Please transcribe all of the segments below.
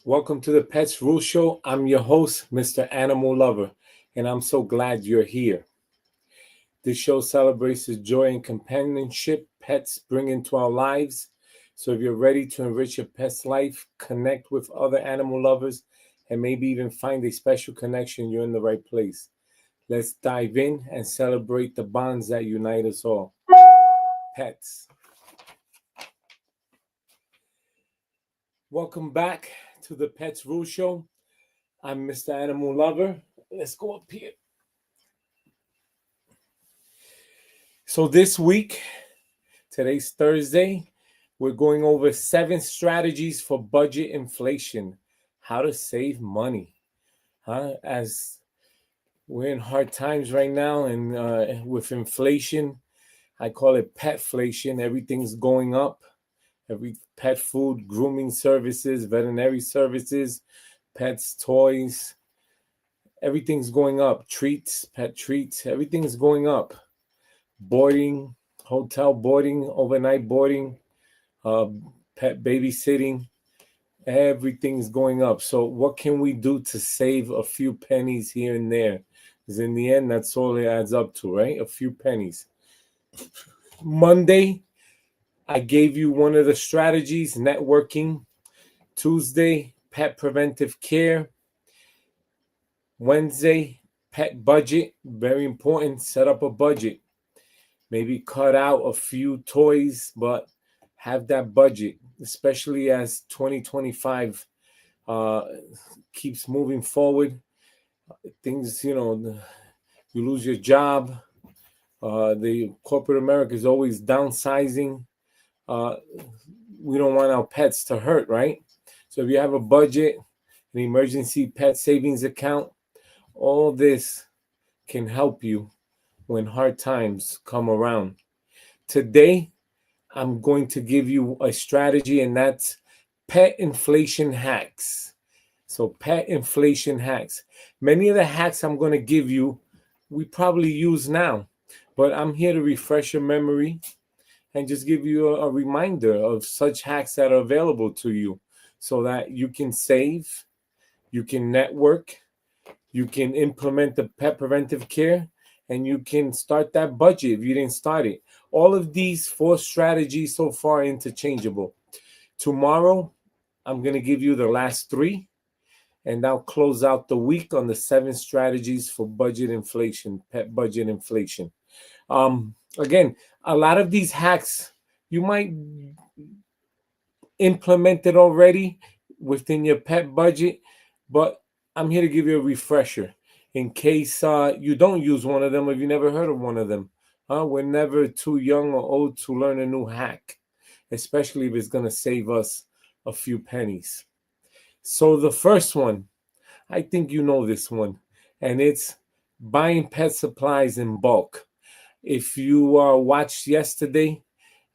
Welcome to the Pets Rule Show. I'm your host, Mr. Animal Lover, and I'm so glad you're here. This show celebrates the joy and companionship pets bring into our lives. So if you're ready to enrich your pet's life, connect with other animal lovers, and maybe even find a special connection, you're in the right place. Let's dive in and celebrate the bonds that unite us all. Pets. Welcome back to the Pets Rule Show. I'm Mr. Animal Lover. Let's go up here. So this week, today's Thursday, we're going over 7 strategies for budget inflation, how to save money. As we're in hard times right now, and with inflation, I call it petflation. Everything's going up. Every pet food, grooming services, veterinary services, pets, toys, everything's going up. Treats, pet treats, everything's going up. Boarding, hotel boarding, overnight boarding, pet babysitting, everything's going up. So what can we do to save a few pennies here and there? Because in the end, that's all it adds up to, right? A few pennies. Monday, I gave you one of the strategies, networking. Tuesday, pet preventive care. Wednesday, pet budget. Very important. Set up a budget. Maybe cut out a few toys, but have that budget, especially as 2025 keeps moving forward. Things, you lose your job. The corporate America is always downsizing. We don't want our pets to hurt, right? So if you have a budget, an emergency pet savings account, all this can help you when hard times come around. Today, I'm going to give you a strategy, and that's pet inflation hacks. So, pet inflation hacks. Many of the hacks I'm going to give you, we probably use now, but I'm here to refresh your memory and just give you a reminder of such hacks that are available to you so that you can save, you can network, you can implement the pet preventive care, and you can start that budget if you didn't start it. All of these 4 strategies so far are interchangeable. Tomorrow, I'm going to give you the last 3, and I'll close out the week on the 7 strategies for budget inflation, pet budget inflation. Again, a lot of these hacks, you might implement it already within your pet budget, but I'm here to give you a refresher in case you don't use one of them or you never heard of one of them. We're never too young or old to learn a new hack, especially if it's going to save us a few pennies. So the first one, I think you know this one, and it's buying pet supplies in bulk. If you watched yesterday,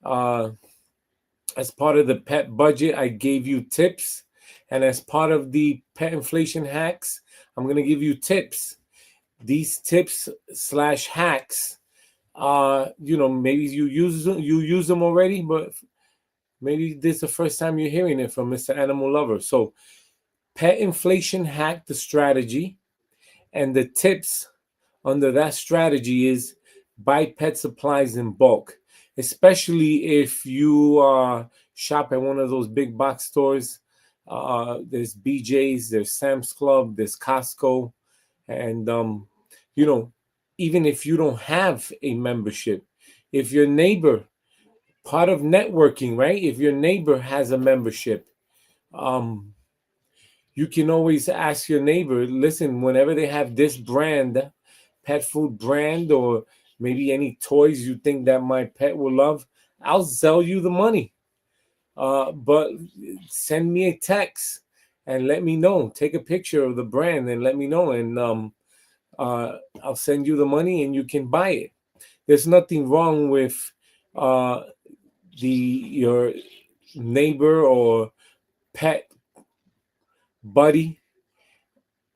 as part of the pet budget, I gave you tips. And as part of the pet inflation hacks, I'm going to give you tips. These tips / hacks, maybe you use them already, but maybe this is the first time you're hearing it from Mr. Animal Lover. So pet inflation hack, the strategy, and the tips under that strategy is buy pet supplies in bulk, especially if you shop at one of those big box stores. There's BJ's, there's Sam's Club, there's Costco, and even if you don't have a membership, if your neighbor, part of networking, right? If your neighbor has a membership, you can always ask your neighbor, listen, whenever they have this brand, pet food brand, or maybe any toys you think that my pet will love, I'll sell you the money. But send me a text and let me know. Take a picture of the brand and let me know, and I'll send you the money and you can buy it. There's nothing wrong with your neighbor or pet buddy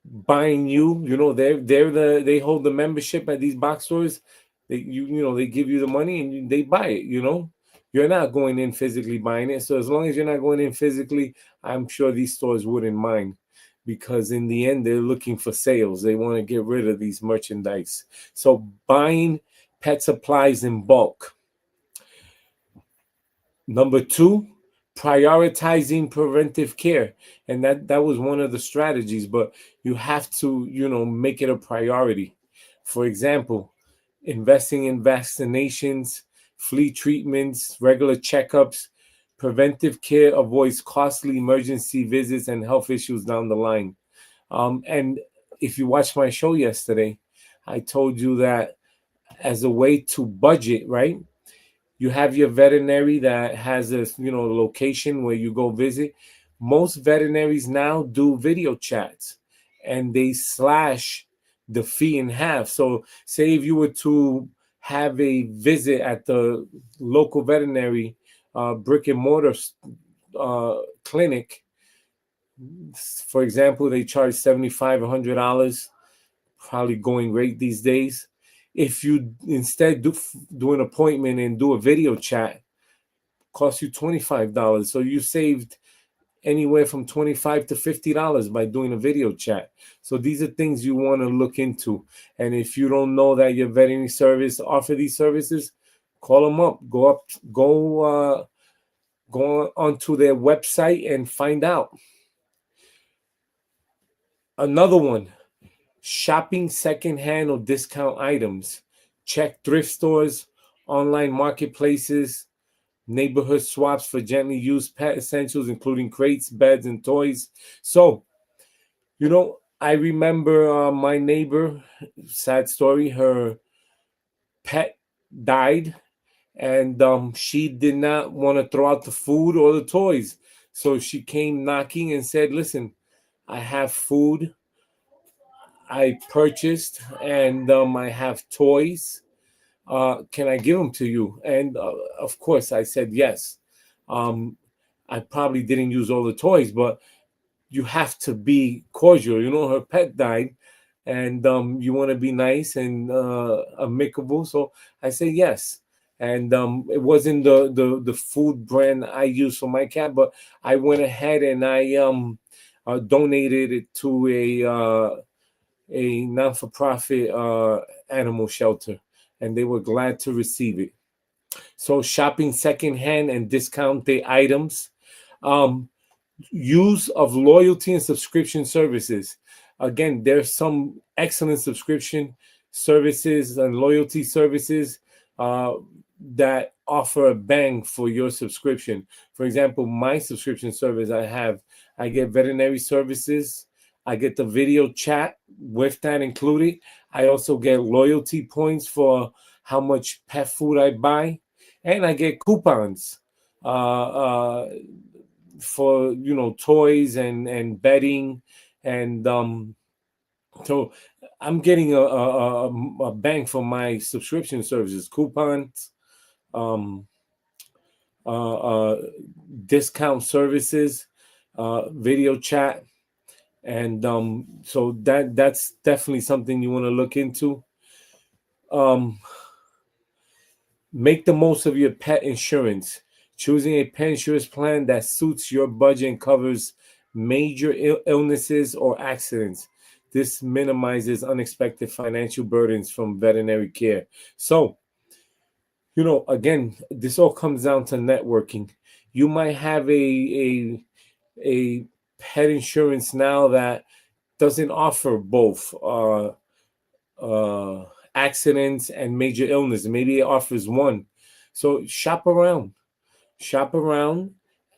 buying you. They hold the membership at these box stores. They give you the money and they buy it. Your you're not going in physically buying it. So as long as you're not going in physically, I'm sure these stores wouldn't mind, because in the end, they're looking for sales. They want to get rid of these merchandise. So buying pet supplies in bulk. Number two, prioritizing preventive care. And that was one of the strategies, but you have to, make it a priority. For example, investing in vaccinations, flea treatments, regular checkups. Preventive care avoids costly emergency visits and health issues down the line. And if you watched my show yesterday, I told you that as a way to budget, right? You have your veterinary that has a location where you go visit. Most veterinaries now do video chats, and they slash the fee in half. So say if you were to have a visit at the local veterinary brick and mortar clinic, for example, they charge $75, $100, probably going rate these days. If you instead do an appointment and do a video chat, cost you $25. So you saved anywhere from $25 to $50 by doing a video chat. So these are things you want to look into. And if you don't know that your veterinary service offer these services, call them up. Go onto their website and find out. Another one, shopping secondhand or discount items. Check thrift stores, online marketplaces, neighborhood swaps for gently used pet essentials, including crates, beds, and toys. So, I remember my neighbor, sad story, her pet died, and she did not want to throw out the food or the toys. So she came knocking and said, listen, I have food I purchased, and I have toys. Can I give them to you? And of course, I said yes. I probably didn't use all the toys, but you have to be cordial. Her pet died, and you want to be nice and amicable. So I say yes. And it wasn't the food brand I use for my cat, but I went ahead and I donated it to a non-for-profit animal shelter, and they were glad to receive it. So shopping secondhand and discounted items. Use of loyalty and subscription services. Again, there's some excellent subscription services and loyalty services that offer a bang for your subscription. For example, my subscription service I get veterinary services. I get the video chat with that included. I also get loyalty points for how much pet food I buy, and I get coupons for toys and bedding, and so I'm getting a bang for my subscription services, coupons, discount services, video chat, and so that's definitely something you want to look into. Make the most of your pet insurance. Choosing a pet insurance plan that suits your budget and covers major illnesses or accidents. This minimizes unexpected financial burdens from veterinary care. So, again, this all comes down to networking. You might have a pet insurance now that doesn't offer both accidents and major illness. Maybe it offers one. So shop around.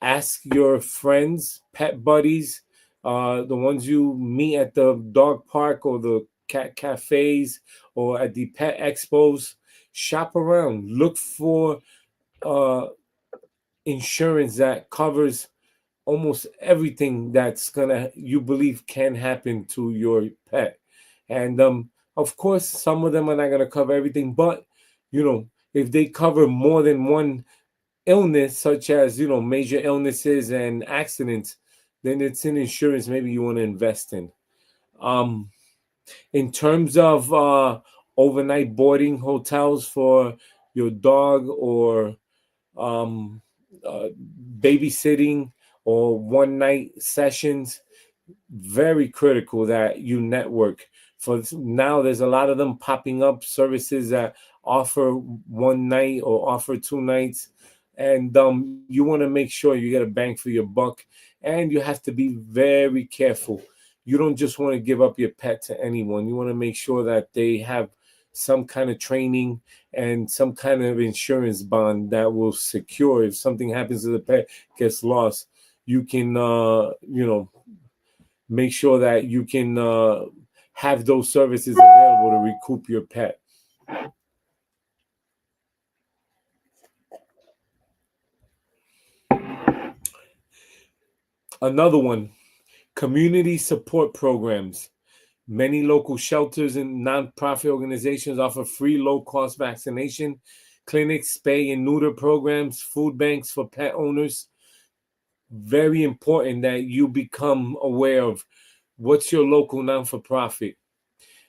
Ask your friends, pet buddies, the ones you meet at the dog park or the cat cafes or at the pet expos. Shop around. Look for insurance that covers almost everything that's you believe can happen to your pet. And of course, some of them are not gonna cover everything, but if they cover more than one illness, such as major illnesses and accidents, then it's an insurance maybe you want to invest in. In terms of overnight boarding hotels for your dog or um, babysitting or one night sessions. Very critical that you network. For now, there's a lot of them popping up, services that offer one night or offer 2 nights, and you want to make sure you get a bang for your buck, and you have to be very careful. You don't just want to give up your pet to anyone. You want to make sure that they have some kind of training and some kind of insurance bond that will secure if something happens to the pet, gets lost, you can make sure that you can have those services available to recoup your pet. Another one, community support programs. Many local shelters and nonprofit organizations offer free low-cost vaccination clinics, spay and neuter programs, food banks for pet owners. Very important that you become aware of what's your local non-for-profit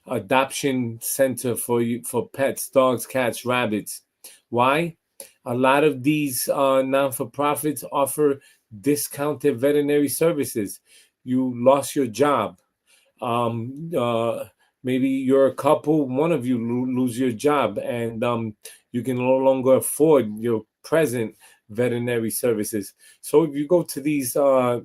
adoption center for you, for pets, dogs, cats, rabbits. Why? A lot of these non-for-profits offer discounted veterinary services. You lost your job. Um, uh, Maybe you're a couple, one of you lose your job, and you can no longer afford your present veterinary services. So if you go to these uh,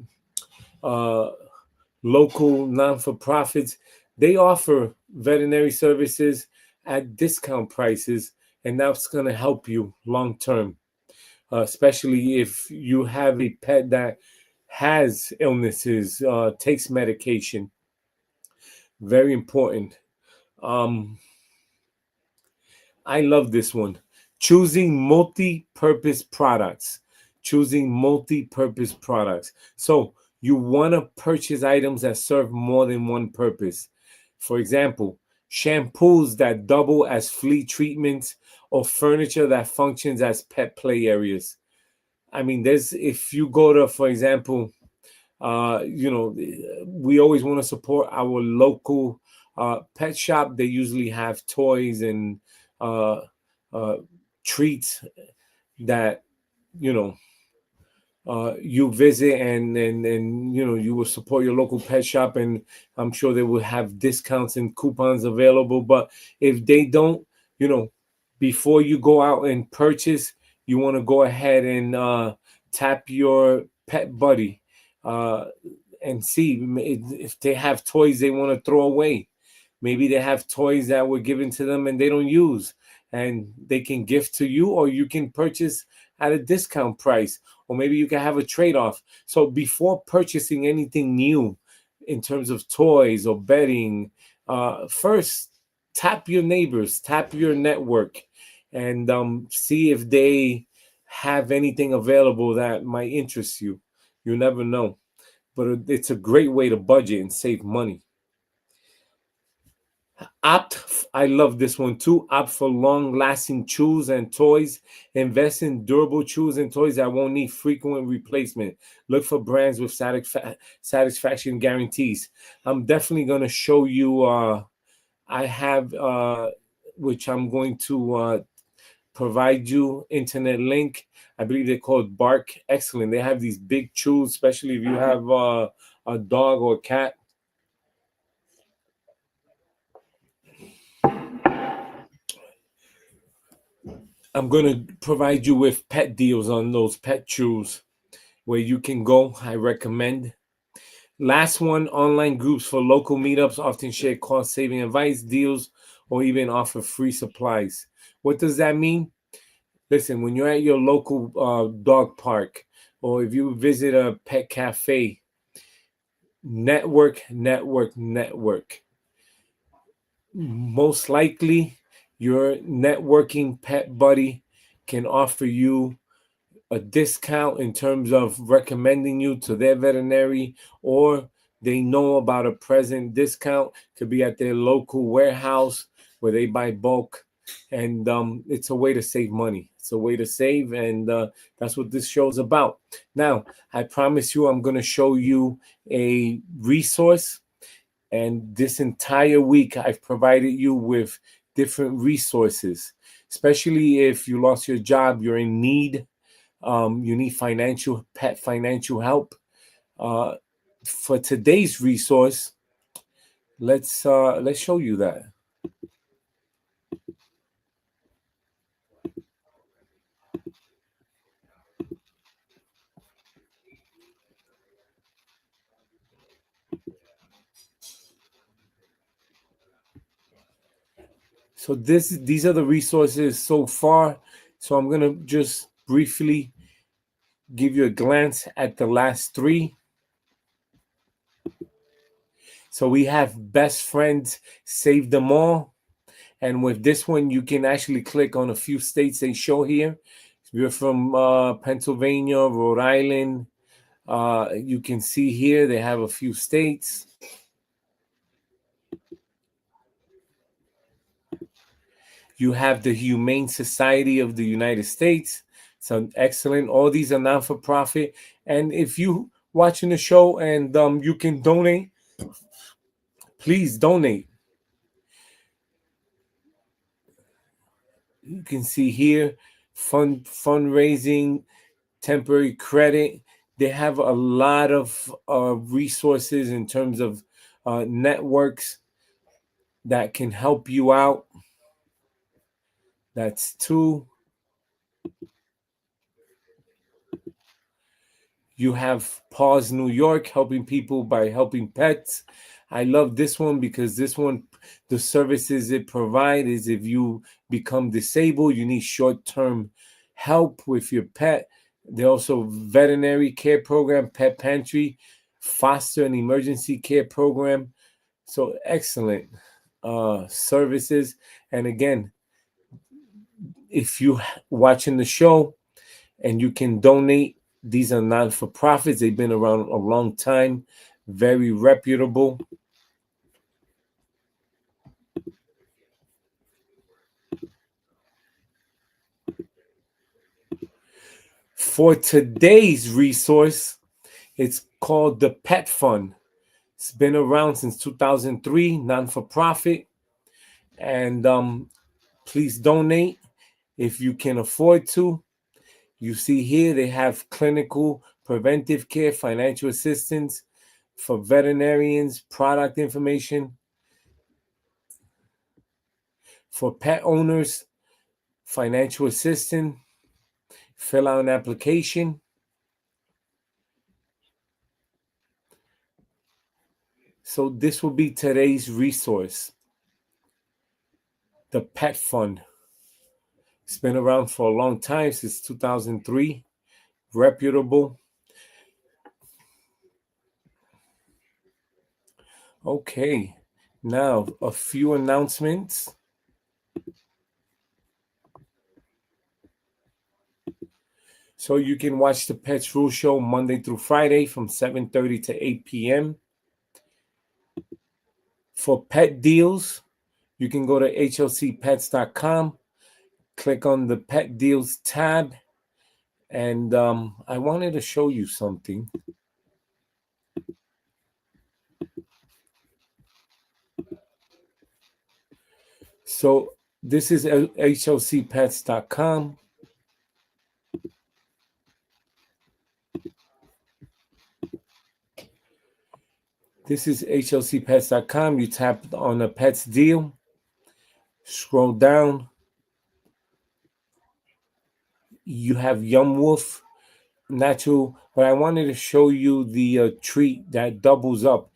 local non-for-profits, they offer veterinary services at discount prices, and that's going to help you long term, especially if you have a pet that has illnesses, takes medication. Very important. um, I love this one. Choosing multi-purpose products. Choosing multi-purpose products. So you want to purchase items that serve more than one purpose. For example, shampoos that double as flea treatments or furniture that functions as pet play areas. I mean, there's if you go to, for example, we always want to support our local pet shop. They usually have toys and uh, uh, treats that you know you visit, and you will support your local pet shop, and I'm sure they will have discounts and coupons available. But if they don't, you know, before you go out and purchase, you want to go ahead and tap your pet buddy uh, and see if they have toys they want to throw away. Maybe they have toys that were given to them and they don't use, and they can gift to you, or you can purchase at a discount price, or maybe you can have a trade off. So before purchasing anything new in terms of toys or bedding, first tap your neighbors, tap your network, and see if they have anything available that might interest you. You never know, but it's a great way to budget and save money. I love this one too. Opt for long lasting chews and toys. Invest in durable chews and toys that won't need frequent replacement. Look for brands with satisfaction guarantees. I'm definitely going to show you. I have, which I'm going to provide you internet link. I believe they're called Bark Excellent. They have these big chews, especially if you have a dog or a cat. I'm going to provide you with pet deals on those pet chews where you can go. I recommend. Last one, online groups for local meetups often share cost saving advice, deals, or even offer free supplies. What does that mean? Listen, when you're at your local dog park, or if you visit a pet cafe, network, network, network. Most likely, your networking pet buddy can offer you a discount in terms of recommending you to their veterinary, or they know about a present discount. Could be at their local warehouse where they buy bulk, and it's a way to save money. It's a way to save, and that's what this show's about. Now, I promise you, I'm going to show you a resource, and this entire week I've provided you with different resources, especially if you lost your job, you're in need. you need pet financial help. For today's resource, let's show you that. So these are the resources so far. So I'm gonna just briefly give you a glance at the last three. So we have Best Friends Save Them All. And with this one, you can actually click on a few states they show here. If you're from Pennsylvania, Rhode Island, you can see here they have a few states. You have the Humane Society of the United States. So excellent. All these are non-for-profit. And if you watching the show and you can donate, please donate. You can see here fundraising, temporary credit. They have a lot of resources in terms of networks that can help you out. That's two. You have Paws New York, helping people by helping pets. I love this one because this one, the services it provides is if you become disabled, you need short-term help with your pet. They also veterinary care program, pet pantry, foster and emergency care program. So excellent services. And again, if you watching the show and you can donate, these are non-for-profits. They've been around a long time, very reputable. For today's resource, it's called the Pet Fund. It's been around since 2003, non-for-profit. And please donate if you can afford to. You see here they have clinical preventive care, financial assistance for veterinarians, product information for pet owners, financial assistance, fill out an application. So this will be today's resource. The Pet Fund. It's been around for a long time, since 2003. Reputable. Okay, now a few announcements. So you can watch the Pets Rule Show Monday through Friday from 7:30 to 8 p.m. For pet deals, you can go to hlcpets.com, click on the Pet Deals tab, and I wanted to show you something. So this is hlcpets.com. This is hlcpets.com. You tap on a Pets deal, scroll down. You have Yum Wolf natural, but I wanted to show you the treat that doubles up.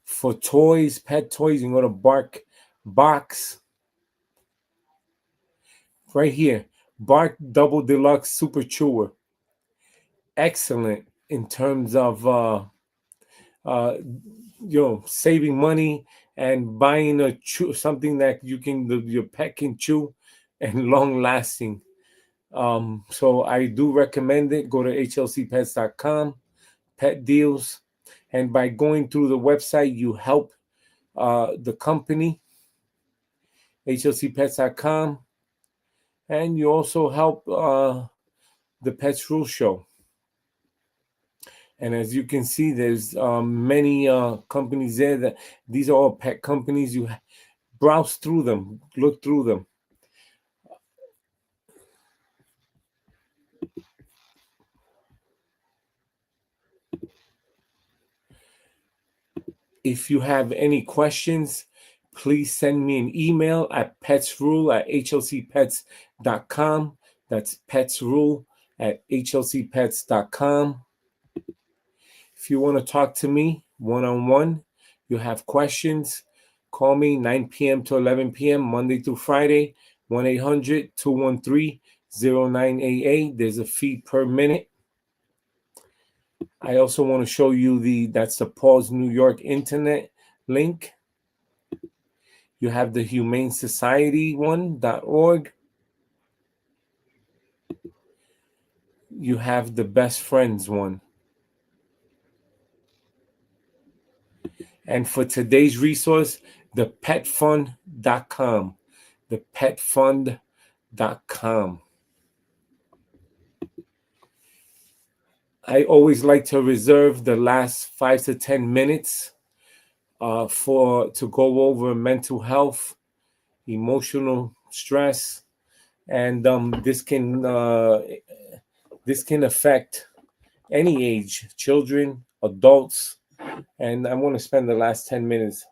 For toys, pet toys, you can go to Bark Box. Right here, Bark Double Deluxe Super Chewer. Excellent in terms of saving money and buying something that your pet can chew and long lasting. So I do recommend it. Go to hlcpets.com, pet deals, and by going through the website, you help the company, hlcpets.com, and you also help the Pets Rule Show. And as you can see, there's many companies there. That these are all pet companies. You browse through them, look through them. If you have any questions, please send me an email at petsrule@hlcpets.com. That's petsrule@hlcpets.com. If you want to talk to me one-on-one, you have questions, call me 9 p.m. to 11 p.m. Monday through Friday, 1-800-213-0988. There's a fee per minute. I also want to show you that's the Paul's New York internet link. You have the Humane Society one.org. You have the Best Friends one. And for today's resource, the petfund.com. The petfund.com. I always like to reserve the last 5 to 10 minutes to go over mental health, emotional stress, and this can affect any age, children, adults, and I want to spend the last 10 minutes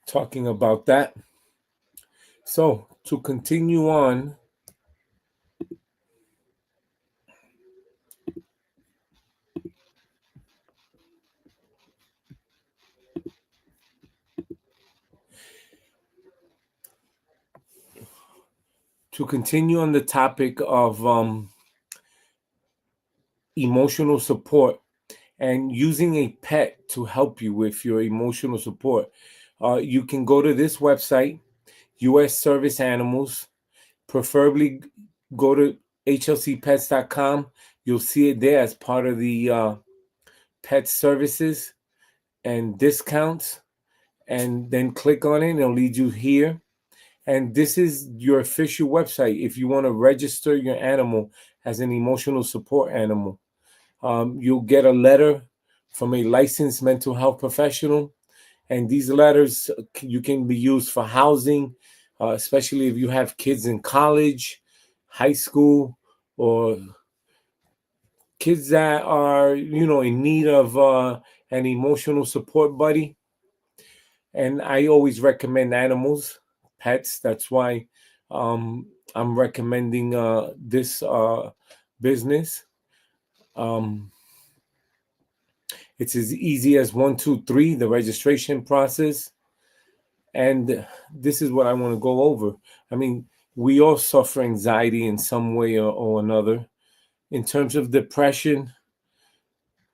talking about that. So to continue on, the topic of emotional support and using a pet to help you with your emotional support, you can go to this website, U.S. Service Animals. Preferably go to hlcpets.com. You'll see it there as part of the pet services and discounts. And then click on it and it'll lead you here. And this is your official website if you want to register your animal as an emotional support animal. You'll get a letter from a licensed mental health professional. And these letters you can be used for housing, especially if you have kids in college, high school, or kids that are, in need of an emotional support buddy. And I always recommend animals, pets. That's why I'm recommending this business. It's as easy as 1, 2, 3, the registration process. And this is what I want to go over. I mean, we all suffer anxiety in some way or another. In terms of depression,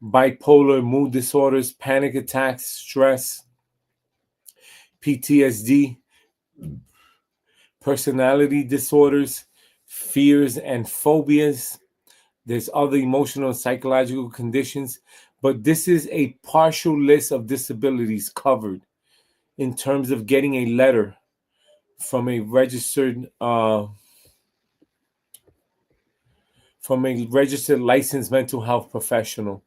bipolar, mood disorders, panic attacks, stress, PTSD, personality disorders, fears and phobias. There's other emotional and psychological conditions, but this is a partial list of disabilities covered in terms of getting a letter from a registered licensed mental health professional.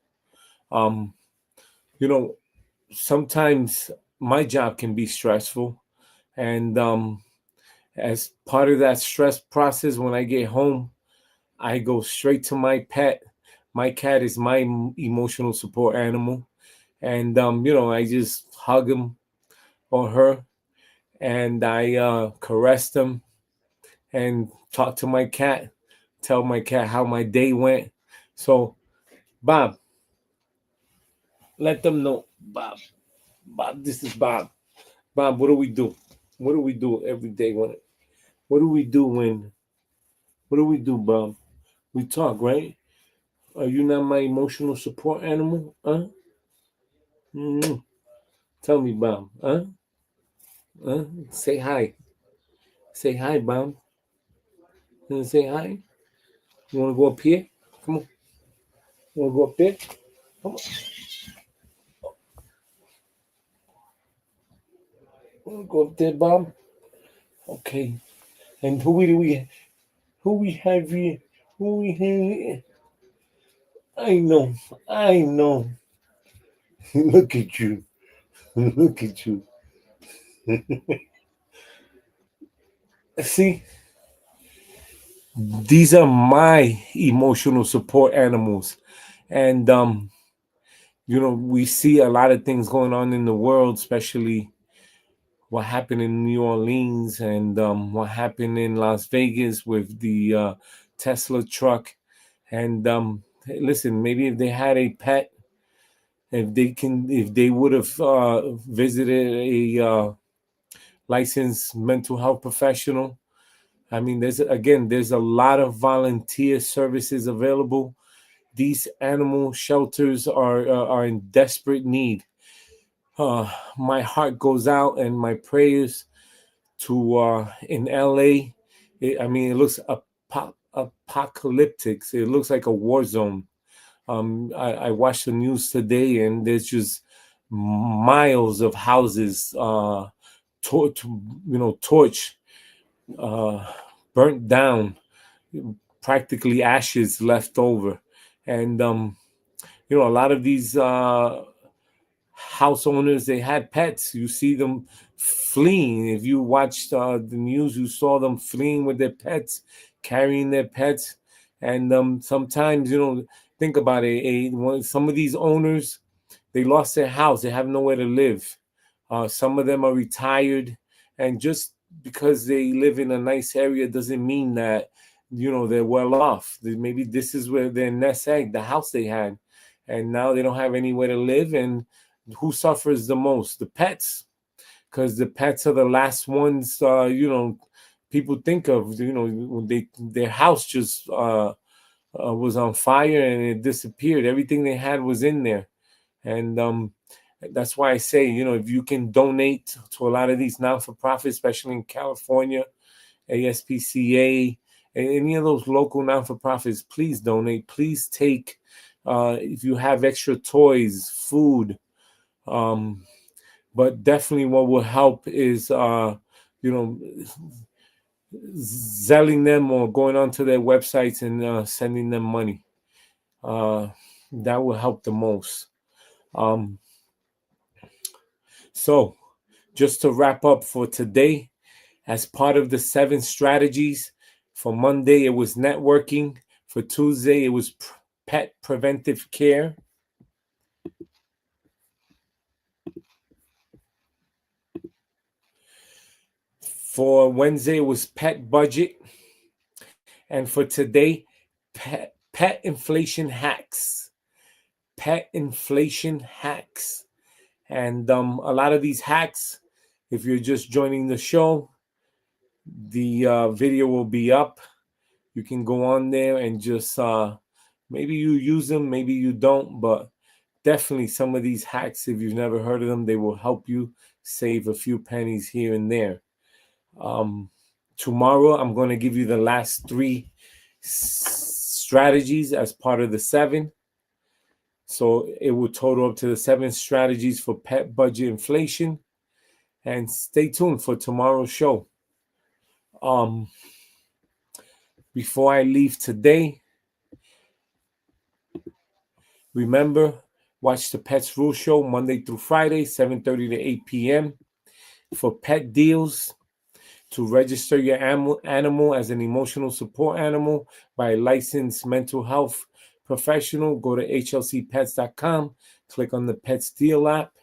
Sometimes my job can be stressful, and as part of that stress process, when I get home, I go straight to my pet. My cat is my emotional support animal, and I just hug him or her, and I caress them and talk to my cat, tell my cat how my day went. So, Bob, let them know. Bob, this is Bob. Bob, what do we do? What do we do every day? What do we do what do we do, Bob? We talk, right? Are you not my emotional support animal? Huh? Mm-hmm. Tell me, Bob. Huh? Huh? Say hi. Say hi, Bob. Say hi. You want to go up here? Come on. You want to go up there? Come on. You want to go up there, Bob? Okay. And who we have here? Who we have here? I know. Look at you. Look at you. See, These are my emotional support animals. And we see a lot of things going on in the world, especially what happened in New Orleans and what happened in Las Vegas with the Tesla truck. And hey, listen, maybe if they had a pet, if they would have visited a licensed mental health professional. I mean, there's a lot of volunteer services available. These animal shelters are in desperate need. My heart goes out and my prayers to in LA. It looks apocalyptic. It looks like a war zone. I watched the news today, and there's just miles of houses, torch, uh, burnt down, practically ashes left over, and a lot of these house owners, they had pets. You see them fleeing. If you watched the news, you saw them fleeing with their pets, carrying their pets. And sometimes, think about it. Some of these owners, they lost their house. They have nowhere to live. Some of them are retired, and just because they live in a nice area doesn't mean that they're well off. Maybe this is where their nest egg, the house they had, and now they don't have anywhere to live. And who suffers the most? The pets, because the pets are the last ones. People think of. When their house just was on fire and it disappeared. Everything they had was in there, and that's why I say, if you can donate to a lot of these non-for-profits, especially in California, ASPCA, any of those local non-for-profits, please donate. Please take, if you have extra toys, food, but definitely what will help is, zelling them or going onto their websites and sending them money. That will help the most. So, just to wrap up for today, as part of the 7 strategies, for Monday it was networking, for Tuesday it was pet preventive care, for Wednesday it was pet budget, and for today, pet inflation hacks. Pet inflation hacks. And a lot of these hacks, if you're just joining the show, the video will be up. You can go on there and just maybe you use them, maybe you don't, but definitely some of these hacks, if you've never heard of them, they will help you save a few pennies here and there. Tomorrow, I'm going to give you the last 3 strategies as part of the 7. So it will total up to the 7 strategies for pet budget inflation. And stay tuned for tomorrow's show. Before I leave today, remember, watch the Pets Rule Show Monday through Friday, 7:30 to 8 p.m. for pet deals. To register your animal as an emotional support animal by a licensed mental health professional, go to hlcpets.com, click on the Pets Deal app.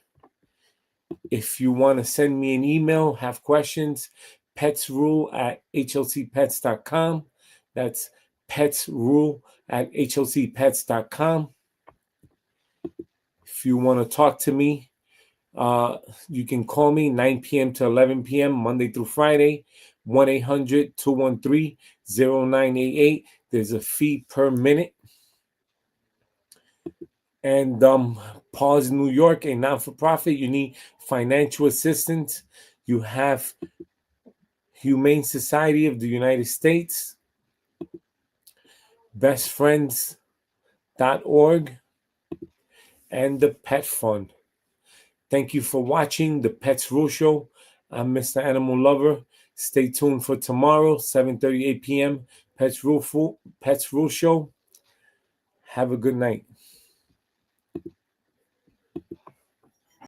If you want to send me an email, have questions, petsrule@hlcpets.com. That's petsrule@hlcpets.com. If you want to talk to me, you can call me 9 p.m. to 11 p.m. Monday through Friday, 1-800-213-0988. There's a fee per minute. And Paws New York, a non-for-profit, you need financial assistance. You have Humane Society of the United States, bestfriends.org, and the Pet Fund. Thank you for watching the Pets Rule Show. I'm Mr. Animal Lover. Stay tuned for tomorrow, 7:38 p.m. Pets Rule Show. Have a good night.